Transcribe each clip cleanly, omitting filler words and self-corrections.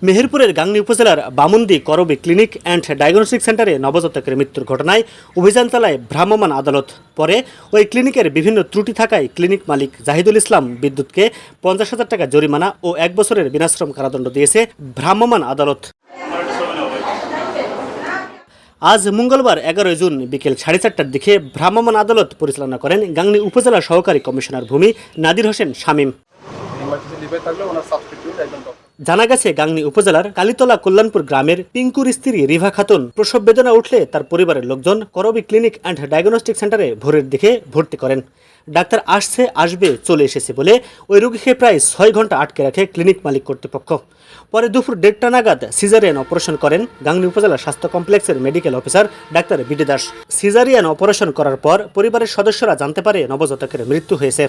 মেহেরপুরের গাংনী উপজেলার বামুন্দি করবী ক্লিনিক অ্যান্ড ডায়াগনস্টিক সেন্টারে নবজাতকের মৃত্যুর ঘটনায় অভিযান চালায় ভ্রাম্যমাণ আদালত। পরে ওই ক্লিনিকের বিভিন্ন ত্রুটি থাকায় ক্লিনিক মালিক জাহিদুল ইসলাম বিদ্যুৎকে 50,000 টাকা জরিমানা ও 1 বছরের বিনাশ্রম কারাদণ্ড দিয়েছে ভ্রাম্যমাণ আদালত। আজ মঙ্গলবার 11 জুন বিকেল 4:30টার দিকে ভ্রাম্যমাণ আদালত পরিচালনা করেন গাংনী উপজেলা সহকারী কমিশনার ভূমি নাদির হোসেন শামীম। জানা গেছে, গাংনী উপজেলার কালীতলা কল্যাণপুর গ্রামের পিঙ্কুর স্ত্রী রিভা খাতুন প্রসব বেদনা উঠলে তার পরিবারের লোকজন করবী ক্লিনিক অ্যান্ড ডায়াগনস্টিক সেন্টারে ভোরের দিকে ভর্তি করেন। ডাক্তার আসবে চলে এসেছে বলে ওই রোগীকে প্রায় 6 ঘন্টা আটকে রাখে ক্লিনিক মালিক কর্তৃপক্ষ। পরে দুপুর 1:30টা নাগাদ সিজারিয়ান অপারেশন করেন গাংনী উপজেলা স্বাস্থ্য কমপ্লেক্সের medical officer doctor BD Das. Caesarean operation করার পর পরিবারের সদস্যরা জানতে পারে নবজাতকের মৃত্যু হয়েছে।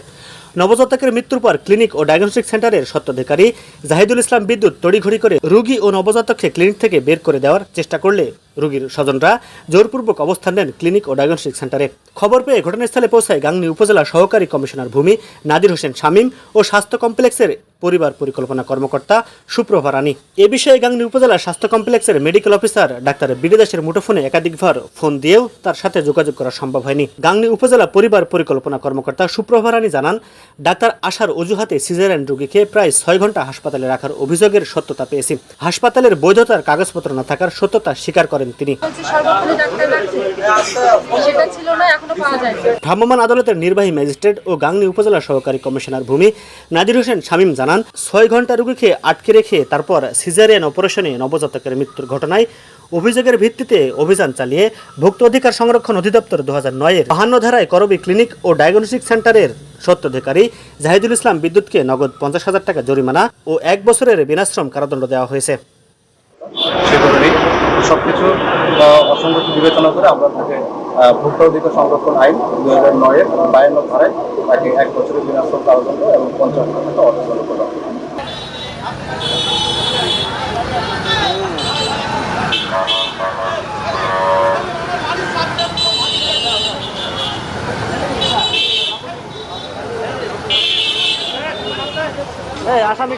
নবজাতকের মৃত্যুর পর ক্লিনিক ও ডায়াগনস্টিক সেন্টারের স্বত্বাধিকারী জাহিদুল ইসলাম বিদ্যুৎ তড়িঘড়ি করে রোগী ও নবজাতককে ক্লিনিক থেকে বের করে দেওয়ার চেষ্টা করলে রোগীর স্বজনরা জোরপূর্বক অবস্থান নেন ক্লিনিক ও ডায়াগনস্টিক সেন্টারে। খবর পেয়ে ঘটনাস্থলে পৌঁছায় গাংনী উপজেলা সহকারী কমিশনার ভূমি নাদির হোসেন শামীম ও স্বাস্থ্য কমপ্লেক্সের পরিবার পরিকল্পনা কর্মকর্তা সুপ্রভা রানী। এ বিষয়ে গাংনী উপজেলা স্বাস্থ্য কমপ্লেক্সের মেডিকেল অফিসার ডাক্তার বিডি দাসের মুঠোফোনে একাধিকবার ফোন দিয়েও তার সাথে যোগাযোগ করা সম্ভব হয়নি। গাংনী উপজেলা পরিবার পরিকল্পনা কর্মকর্তা সুপ্রভা রানী জানান, ডাক্তার আসার অজুহাতে সিজারিয়ান রোগীকে প্রায় 6 ঘন্টা হাসপাতালে রাখার অভিযোগের সত্যতা পেয়েছি। হাসপাতালের বৈধতার কাগজপত্র না থাকার সত্যতা স্বীকার করেন তিনি। ভ্রাম্যমাণ আদালতের নির্বাহী ম্যাজিস্ট্রেট ও গাংনী উপজেলা সহকারী কমিশনার ভূমি নাদির হোসেন শামীম জানান, 6 ঘন্টা রোগীকে আটকে রেখে তারপর সিজারিয়ান অপারেশনে নবজাতকের মৃত্যুর ঘটনায় অভিযোগের ভিত্তিতে অভিযান চালিয়ে ভোক্তা অধিকার সংরক্ষণ অধিদপ্তর 2009-এর 52 ধারায় করবী ক্লিনিক ও ডায়াগনস্টিক সেন্টারের স্বত্বাধিকারী জাহিদুল ইসলাম বিদ্যুৎকে নগদ 50,000 টাকা জরিমানা ও 1 বছরের বিনাশ্রম কারাদণ্ড দেওয়া হয়েছে। সবকিছু অসঙ্গতি বিবেচনা করে আমরা তাকে ভোক্তা অধিকার সংরক্ষণ আইন 2009-এর 52 ধারায় তাকে 1 বছরের বিনাশ্রম কারাদণ্ড এবং 50,000 টাকা অর্থদণ্ড করা হয়। আসামি